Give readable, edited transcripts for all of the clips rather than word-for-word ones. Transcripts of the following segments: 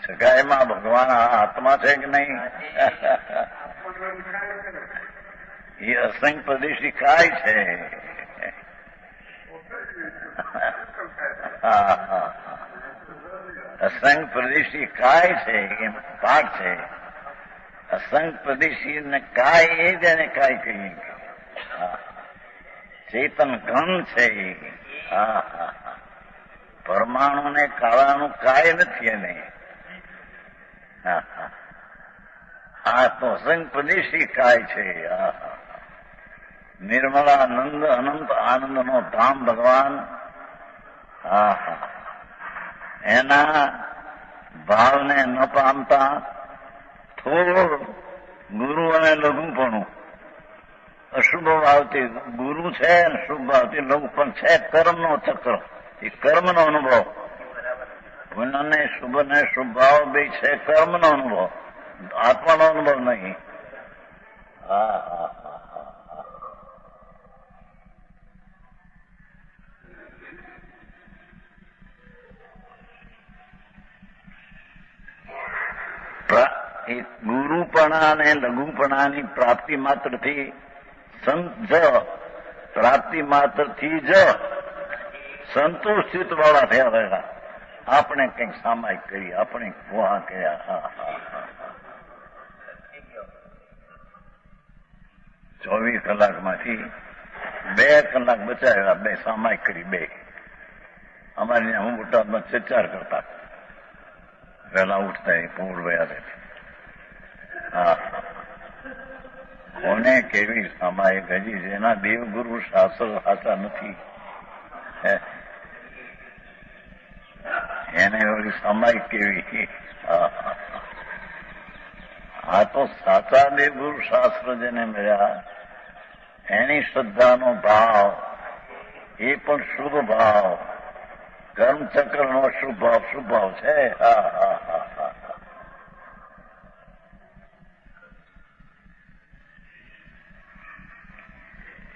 સગાઈમાં ભગવાન આત્મા છે કે નહીં? એ અસંગ પ્રદેશી કાય છે. અસંગ પ્રદેશી કાય છે એ પાઠ છે. અસંગ પ્રદેશી ને કાય એ જ એને કાય કહીએ. ચેતન ઘન છે. પરમાણુ ને કાળાનું કાય નથી એને. આ તો અસંગ પ્રદેશી કાય છે. નિર્મળાનંદ અનંત આનંદનો ધામ ભગવાન. એના ભાવને ન પામતા થોડું ગુરુ અને લઘુપણું. અશુભ ભાવથી ગુરુ છે અને શુભ ભાવથી લઘુ પણ છે. કર્મનો ચક્ર, એ કર્મનો અનુભવ. પુણ્ય ને શુભ ને શુભ ભાવ બે છે કર્મનો અનુભવ, આત્માનો અનુભવ નહીં. ગુરુપણા અને લઘુપણાની પ્રાપ્તિ માત્રથી પ્રાપ્તિ માત્રથી જ સંતુષ્ટિત વાળા થયા રહ્યા. આપણે કંઈક સામાયિક કરી, આપણે ગુહા કર્યા. 24 કલાકમાંથી 2 કલાક બચાવ્યા, 2 સામાયિક કરી. 2 અમારી હું બોટાદમાં 4 કરતા. વહેલા ઉઠતા એ પૂર વયા. કોને કેવી સામાયિક હજી જેના દેવગુરુ શાસ્ત્ર સાચા નથી એને વળી સામાયિક કેવી. આ તો સાચા દેવગુરુ શાસ્ત્ર જેને મળ્યા એની શ્રદ્ધાનો ભાવ, એ પણ શુભ ભાવ. કર્મચક્રનો શુભ ભાવ છે.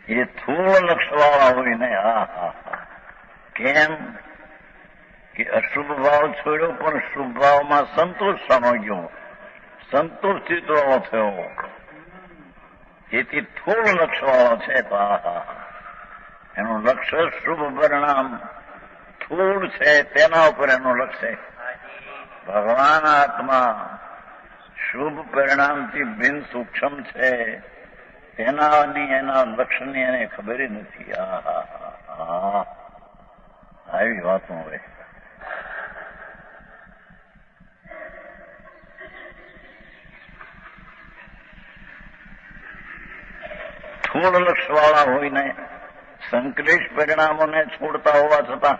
એ થોડ લક્ષવાળા હોય ને. કેમ કે અશુભ ભાવ છોડ્યો પણ શુભ ભાવમાં સંતોષ સમજ્યો, સંતોષિત થયો. એથી થોડ લક્ષવાળો છે. એનું લક્ષ્ય શુભ પરિણામ થોડ છે, તેના ઉપર એનું લક્ષ્ય. ભગવાન આત્મા શુભ પરિણામથી બિન સૂક્ષ્મ છે. એના લક્ષણની એને ખબર નથી. આવી વાતો હોય. થોડ લક્ષવાળા હોઈને સંકલેશ પરિણામોને છોડતા હોવા છતાં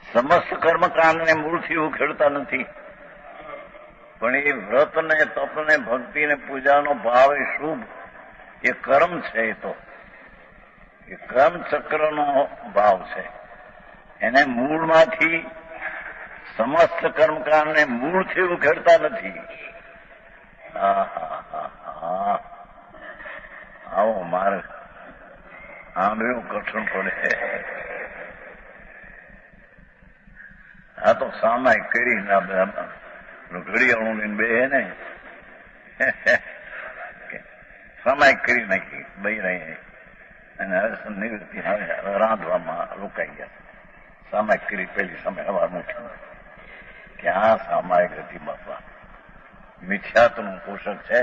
સમસ્ત કર્મકાંડને મૂળથી ઉખેડતા નથી. પણ એ વ્રતને, તપને, ભક્તિને, પૂજાનો ભાવ એ શુભ, એ કર્મ છે. એ કર્મ ચક્રનો ભાવ છે. એને મૂળમાંથી, સમસ્ત કર્મકાંડને મૂળથી ઉખેડતા નથી. આવો માર્ગ આંબળ્યું કઠણ પડે. આ તો સામાયિક કરી ઘડિયાળું લઈને બે ને સામાયિક કરી નાખી બઈ રહી. અને હર્ષ નિવૃત્તિ હવે રાંધવામાં રોકાઈ ગયા. સામાયિક કરી પેલી સમય હવાર મૂકી. ક્યાં સામાયિક હતી બાપા? મિથ્યાત્વનું પોષક છે.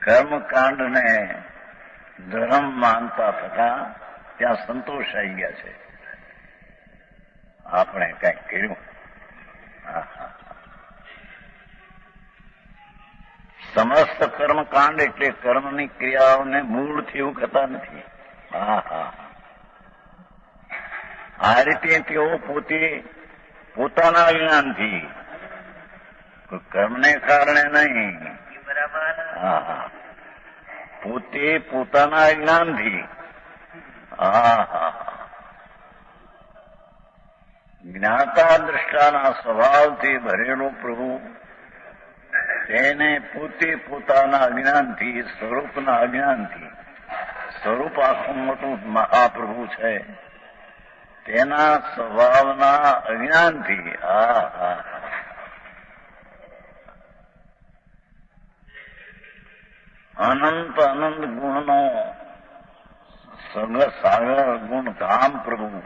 કર્મકાંડને ધર્મ માનતા થતા ત્યાં સંતોષ આવી ગયા છે. આપણે કંઈક કર્યું. સમસ્ત કર્મકાંડ એટલે કર્મની ક્રિયાઓને મૂળથી ઉખતા નથી. આ રીતે તેઓ પોતે પોતાના જ્ઞાનથી, કર્મને કારણે નહીં, પોતે પોતાના જ્ઞાનથી જ્ઞાતા દ્રષ્ટાના સ્વભાવથી ભરેલો પ્રભુ તેને પોતે પોતાના અજ્ઞાનથી, સ્વરૂપના અજ્ઞાનથી, સ્વરૂપ આખું મોટું મહાપ્રભુ છે. તેના સ્વભાવના અજ્ઞાનથી અનંત અનંત ગુણનો સાગર ગુણ ધામ પ્રભુ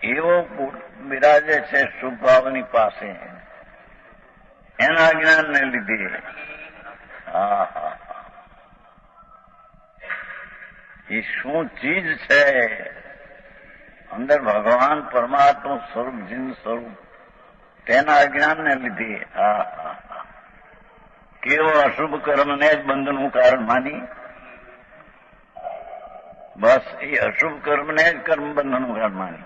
એવો બિરાજે છે શુભ ભાવની પાસે, એના જ્ઞાનને લીધે એ શું ચીજ છે અંદર ભગવાન પરમાત્મા સ્વરૂપ જીન સ્વરૂપ તેના જ્ઞાનને લીધે કેવો અશુભ કર્મને જ બંધનનું કારણ માની, બસ એ અશુભ કર્મને જ કર્મ બંધનનું કારણ માની.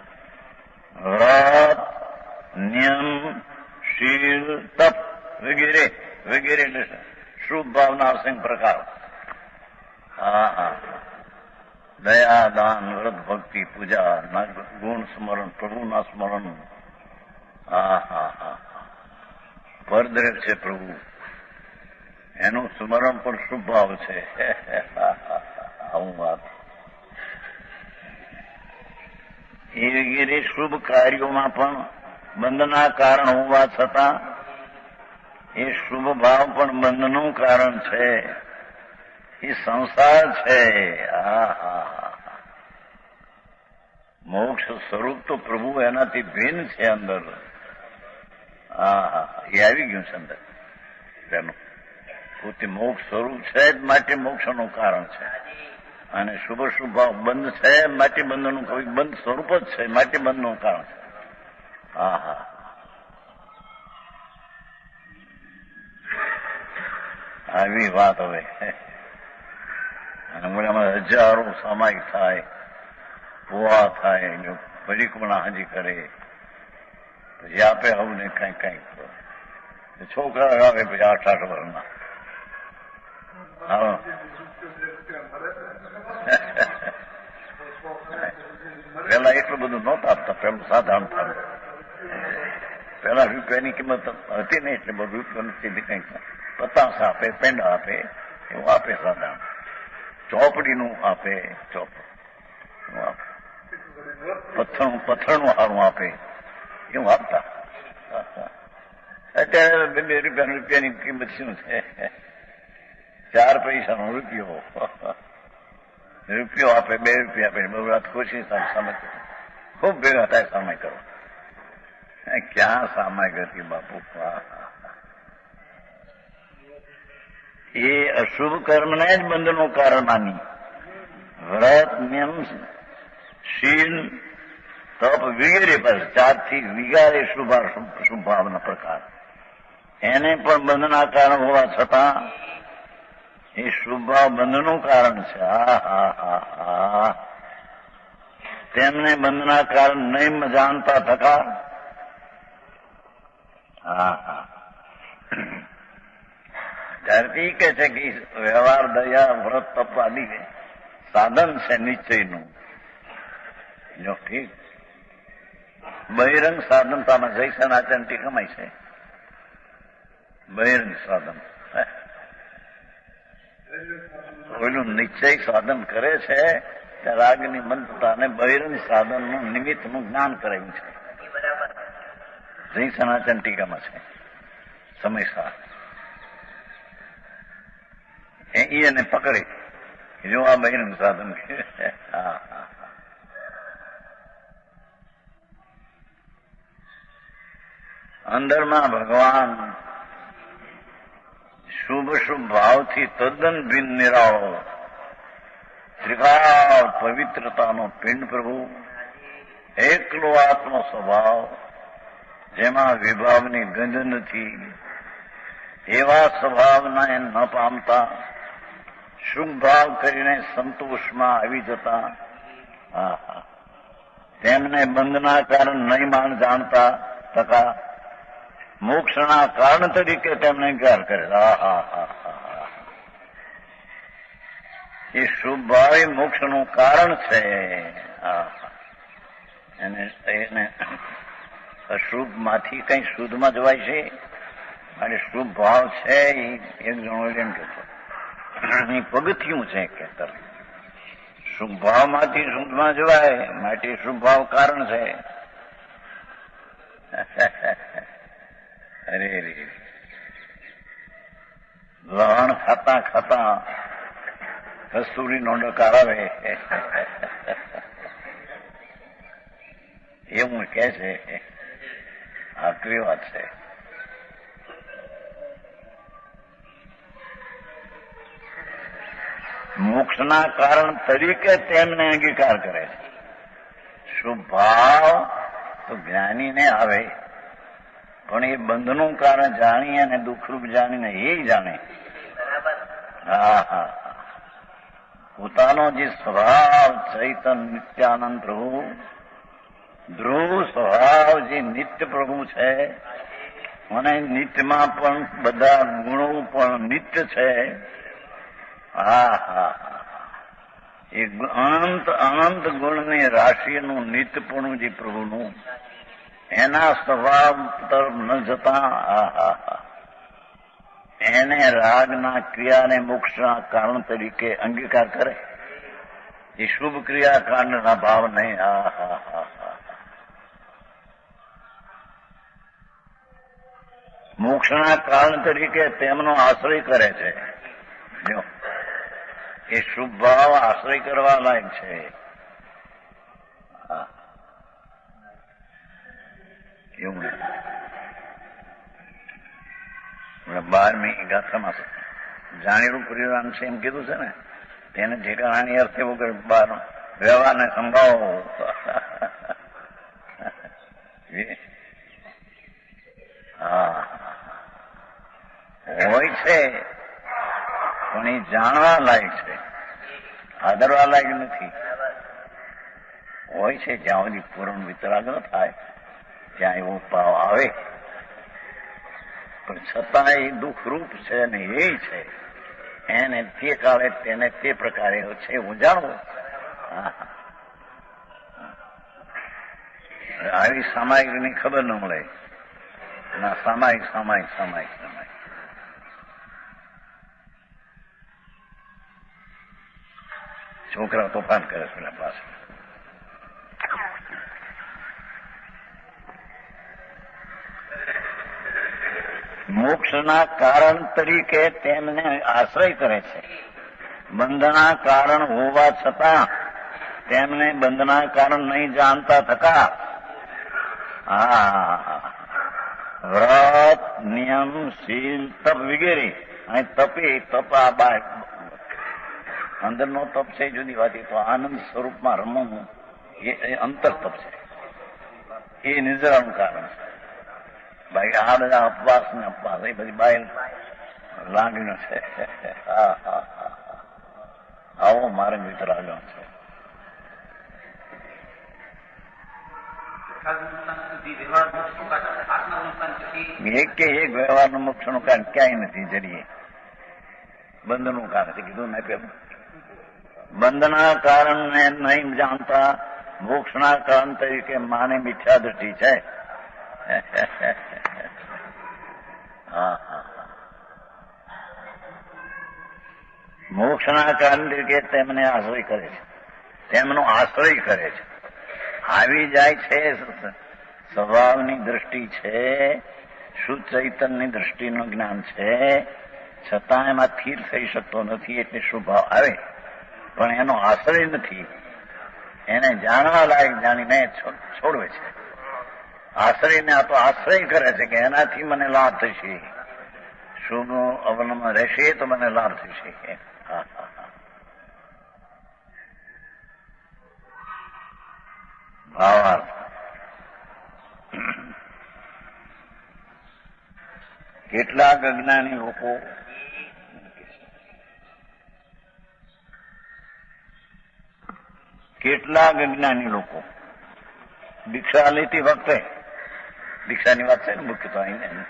વ્રત, નિયમ, શીલ, તપ વગેરે વગેરે એટલે શુભ ભાવના અસંગ પ્રકાર. દયા, દાન, વ્રત, ભક્તિ, પૂજા, ગુણ સ્મરણ, પ્રભુના સ્મરણ. પરદ્રેવ છે પ્રભુ, એનું સ્મરણ પણ શુભ ભાવ છે. આવું વાત એ વગેરે શુભ કાર્યોમાં પણ બંધના કારણ હોવા છતાં એ શુભ ભાવ પણ બંધનું કારણ છે. એ સંસાર છે. મોક્ષ સ્વરૂપ તો પ્રભુ એનાથી ભિન્ન છે. અંદર એ આવી ગયું છે અંદર તેનું પોતે મોક્ષ સ્વરૂપ છે જ માટે મોક્ષનું કારણ છે, અને શુભ શુભ ભાવ બંધ છે માટે બંધનું બંધ સ્વરૂપ જ છે માટે બંધનું કારણ છે. આવી વાત હવે અને મૂળામાં હજારો સામાયિક થાય, પોવા થાય, પરિક્રમણા હાજી કરે, પછી આપે આવું ને કઈક કઈક છોકરા આવે પછી 8-8 વર્ષના. પેલા એટલું બધું નહોતા આપતા, પેલું સાધારણ થાય. પેલા રૂપિયાની કિંમત હતી ને એટલે બધું રૂપિયાની સીધી કંઈક પતાસ આપે, પેંડા આપે, એવું આપે સાધારણ. ચોપડીનું આપે, પથ્થરનું હારું આપે, એવું આપતા. અત્યારે 2 રૂપિયાની કિંમત શું છે? 4 પૈસાનો રૂપિયો આપે, 2 રૂપિયા આપે, બહુ વાત ખુશી સમય ખૂબ ભેગા થાય સમય કરો. ક્યાં સામાય હતી બાપુ? એ અશુભ કર્મને જ બંધનું કારણ માની. વ્રત, નિયમ, શીલ, તપ વગેરે પર 4 થી વિગારે શુભ ભાવના પ્રકાર એને પણ બંધના કારણ હોવા છતાં એ શુભ ભાવ બંધનું કારણ છે. તેમને બંધના કારણ નહીં જાણતા થતા ત્યારથી કહે છે કે વ્યવહાર, દયા, વ્રત, તપ આદિ સાધન છે નિશ્ચયનું. જો ઠીક બહિરંગ સાધન તમે જય સનાતન ટીકામાં છે. બહિરંગ સાધન કોઈનું નિશ્ચય સાધન કરે છે ત્યારે રાગની મંત્રતા અને બહિરંગ સાધનનું નિમિત્તનું જ્ઞાન કરાયું છે. જય સનાતન ટીકામાં છે. સમયસર એને પકડે જો આ બહિરંગ સાધન. અંદરમાં ભગવાન શુભ શુભ ભાવથી તદ્દન ભિન્ન નિરાળો ત્રિકાળ પવિત્રતાનો પિંડ પ્રભુ, એકલો આત્મો સ્વભાવ જેમાં વિભાવની ગંધ નથી, એવા સ્વભાવના ન પામતા શુભ ભાવ કરીને સંતોષમાં આવી જતા તેમને બંધના કારણ નહીં માન જાણતા તથા મોક્ષના કારણ તરીકે તેમને ઇનકાર કરે. એ શુભ ભાવ એ મોક્ષનું કારણ છે. એને અશુભમાંથી કઈ શુદ્ધમાં જવાય છે. અને શુભ ભાવ છે એ એક જણો એમ કહેતો પગથિયું છે કે શુભ ભાવમાંથી શુદ્ધમાં જવાય માટે શુભ ભાવ કારણ છે. અરે રે લહણ ખાતા ખાતા કસ્તુરીનો ડકાર આવે એવું કે છે. આકરી વાત છે. મોક્ષના કારણ તરીકે તેમને અંગીકાર કરે છે. શુભ ભાવ તો જ્ઞાનીને આવે, પણ એ બંધનું કારણ જાણી અને દુઃખરૂપ જાણીને એ જાણે. હા હા, પોતાનો જે સ્વભાવ ચૈતન નિત્યાનંદ પ્રભુ, ધ્રુવ સ્વભાવ જે નિત્ય પ્રભુ છે અને નિત્યમાં પણ બધા ગુણો પણ નિત્ય છે. હા હા, એ અનંત અનંત ગુણની રાશિનું નિત્યપણું જે પ્રભુનું, એના સ્વભાવ તરફ ન જતા એને રાગના ક્રિયાને મોક્ષના કારણ તરીકે અંગીકાર કરે. એ શુભ ક્રિયાકાંડના ભાવ નહીં. મોક્ષના કારણ તરીકે તેમનો આશ્રય કરે છે. જો એ શુભ ભાવ આશ્રય કરવા લાયક છે. એવું 12મી ગાથામાં જાણેલું પરિણામ છે એમ કીધું છે ને, તેને ઠેકાણાની અર્થે વગર બાર વ્યવહારને સંભાળો. હા, હોય છે પણ એ જાણવા લાયક છે, આદરવા લાયક નથી. હોય છે જ્યાં સુધી પૂર્ણ વિતરાગ ન થાય ત્યાં એવો ભાવ આવે, પણ છતાં એ દુઃખરૂપ છે અને એ છે એને તે કાળે તેને તે પ્રકારે છે એવું જાણવું. આવી સામાયિકની ખબર ન મળે ના. સામાયિક સામાયિક સામાયિક સામાયિક છોકરા તોફાન કરે છે પાસે. મોક્ષના કારણ તરીકે તેમને આશ્રય કરે છે. બંધના કારણ હોવા છતાં તેમને બંધના કારણ નહીં જાણતા થતા વ્રત, નિયમ, શીલ, તપ વગેરે. અહીં તપે તપ આ બાર અંદરનો તપ છે જુદી વાત. તો આનંદ સ્વરૂપમાં રમવું એ અંતર તપ છે, એ નિજરાનું કારણ છે. બાકી આ બધા અપવાસ ને અપવાસ એ બધી બાય લાગણીઓ છે. આવો મારે મિત્ર આગળ છે. એક કે એક વ્યવહારનું મોક્ષનું કારણ ક્યાંય નથી. જરીએ બંધનું કારણ કીધું ને કે બંધના કારણને નહીં જાણતા મોક્ષના કારણ તરીકે માને મિથ્યા દ્રષ્ટિ છે. મોક્ષના કારણ તરીકે તેમને આશ્રય કરે છે, તેમનો આશ્રય કરે છે. આવી જાય છે સ્વભાવની દ્રષ્ટિ છે, શુદ્ધ ચૈતનની દ્રષ્ટિનું જ્ઞાન છે, છતાં એમાં સ્થિર થઈ શકતો નથી. એટલે શુભાવ આવે પણ એનો આશ્રય નથી. એને જાણવા લાયક જાણીને છોડવે છે. આશ્રયને આ તો આશ્રય કરે છે કે એનાથી મને લાભ થશે, શુભનું અવલંબન રહેશે તો મને લાભ થશે. ભાવાર્થ કેટલાક અજ્ઞાની લોકો દીક્ષા લેતી વખતે, દીક્ષાની વાત છે ને મુખ્ય તો અહીં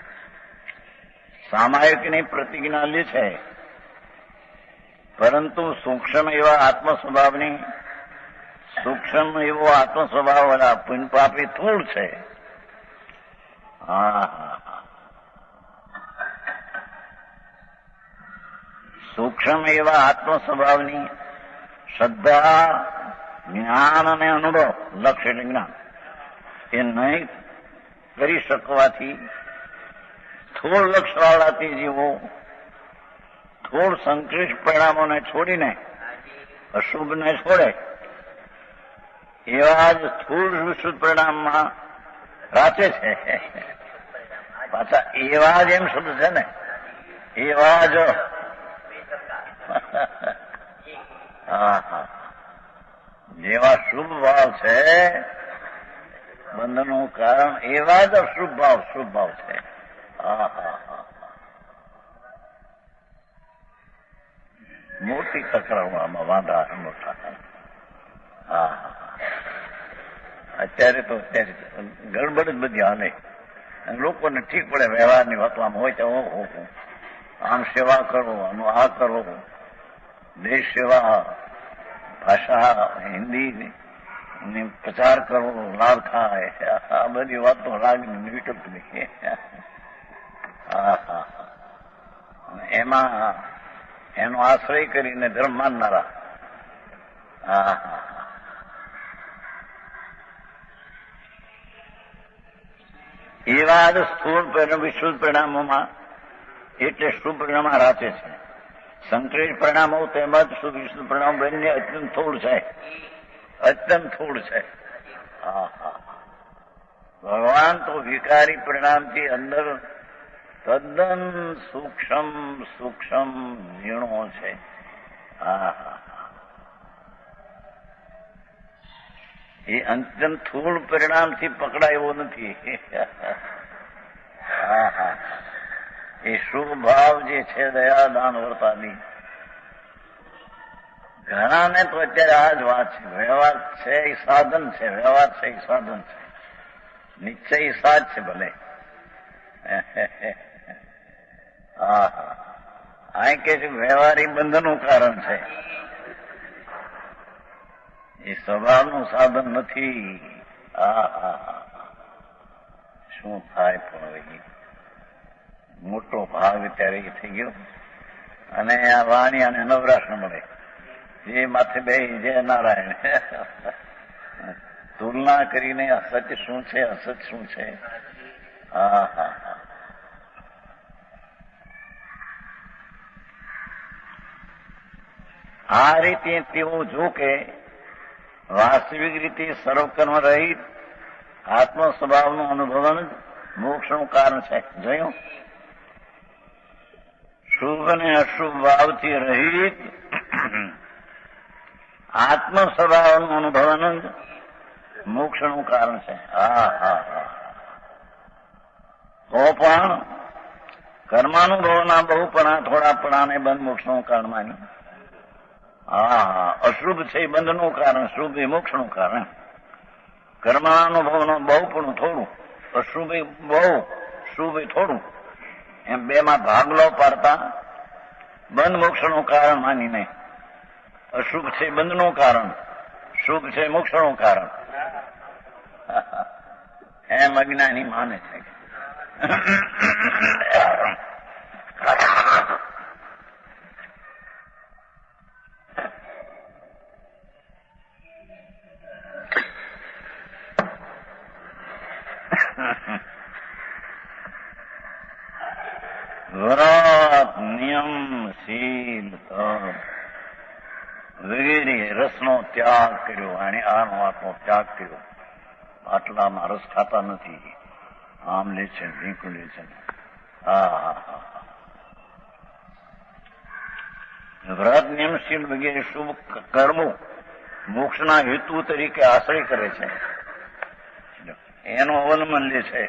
સામાયિકની પ્રતિજ્ઞા લે છે, પરંતુ સૂક્ષ્મ એવો આત્મ સ્વભાવ વાળા પુણ્યપાપી થોડ છે. સૂક્ષ્મ એવા આત્મ સ્વભાવની શ્રદ્ધા, જ્ઞાન અને અનુભવ, લક્ષ્ય એટલે જ્ઞાન, એ નહીં કરી શકવાથી થોડ લક્ષ્યવાળાથી જીવો, થોડ સંકલિષ્ટ પરિણામોને છોડીને અશુભને છોડે, એવા જ સ્થૂળ વિશુદ્ધ પરિણામમાં રાચે છે. પાછા એવા જ એમ શબ્દ છે ને, એવા જ. જેવા શુભ ભાવ છે બંધનનું કારણ, એવા જ અશુભ ભાવ શુભ ભાવ છે. મોટી તકરારમાં વાંધા મોટા. અત્યારે તો ગડબડ જ બધી હાલે. લોકોને ઠીક પડે વ્યવહારની વાતમાં હોય તો આમ સેવા કરો, આનું આ કરો, દેશ સેવા, ભાષા હિન્દી પ્રચાર કરો, લાભ થાય, આ બધી વાતો રાગની વિકલ્પની. એમાં એનો આશ્રય કરીને ધર્મ માનનારા. એવા જ સ્થૂળ પરિણામ વિશુદ્ધ પરિણામોમાં એટલે શુભ પરિણામમાં રાચે છે. સંકલિત પરિણામો તેમજ શુભ વિશુદ્ધ પરિણામ બંને અત્યંત થોડ છે, અત્યંત થોડ છે. ભગવાન તો વિકારી પરિણામથી અંદર તદ્દન સૂક્ષ્મ સૂક્ષ્મ ઝીણો છે. એ અત્યંત થોડ પરિણામથી પકડાયો નથી. એ શુભ ભાવ જે છે દયા દાન વર્તાની, ઘણાને તો અત્યારે આ જ વાત છે. વ્યવહાર છે એ સાધન છે, વ્યવહાર છે એ સાધન છે, નિશ્ચય એ સાજ છે ભલે. આ કે છે વ્યવહાર એ બંધનનું કારણ છે, એ સ્વભાવનું સાધન નથી. શું થાય પણ મોટો ભાગ ત્યારે એ થઈ ગયો. અને આ વાણી અને નવરાશ મળે, જે માથે બે જય નારાયણ તુલના કરીને અસત્ય શું છે, અસત શું છે. આ રીતે તેવું જો કે વાસ્તવિક રીતે સર્વકર્મ રહિત આત્મ સ્વભાવનું અનુભવન જ મોક્ષનું કારણ છે. જોયું, શુભ અને અશુભ ભાવથી રહિત આત્મ સ્વભાવનું અનુભવન જ મોક્ષનું કારણ છે. તો પણ કર્માનુભવના બહુપણા થોડાપણાને બંધ મોક્ષનું કારણ માન્યું. અશુભ છે એ બંધનું કારણ, શુભ એ મોક્ષનું કારણ. કર્માનુભવનું બહુપણું થોડું, અશુભ એ બહુ, શુભ એ થોડું, એમ બેમાં ભાગલો પાડતા બંધ મોક્ષનું કારણ માનીને અશુભ છે બંધનું કારણ, શુભ છે મોક્ષનું કારણ, એમ અજ્ઞાની માને છે. વ્રત, નિયમ, શીલ, વગેરે રસનો ત્યાગ કર્યો. અને આનો આત્મો ત્યાગ કર્યો. આટલામાં રસ ખાતા નથી, આમ લે છે, ઢીંકું લે છે. વ્રત, નિયમ, શીલ વગેરે શુભ કર્મો મોક્ષના હેતુ તરીકે આશ્રય કરે છે, એનું અવલંબન લે છે.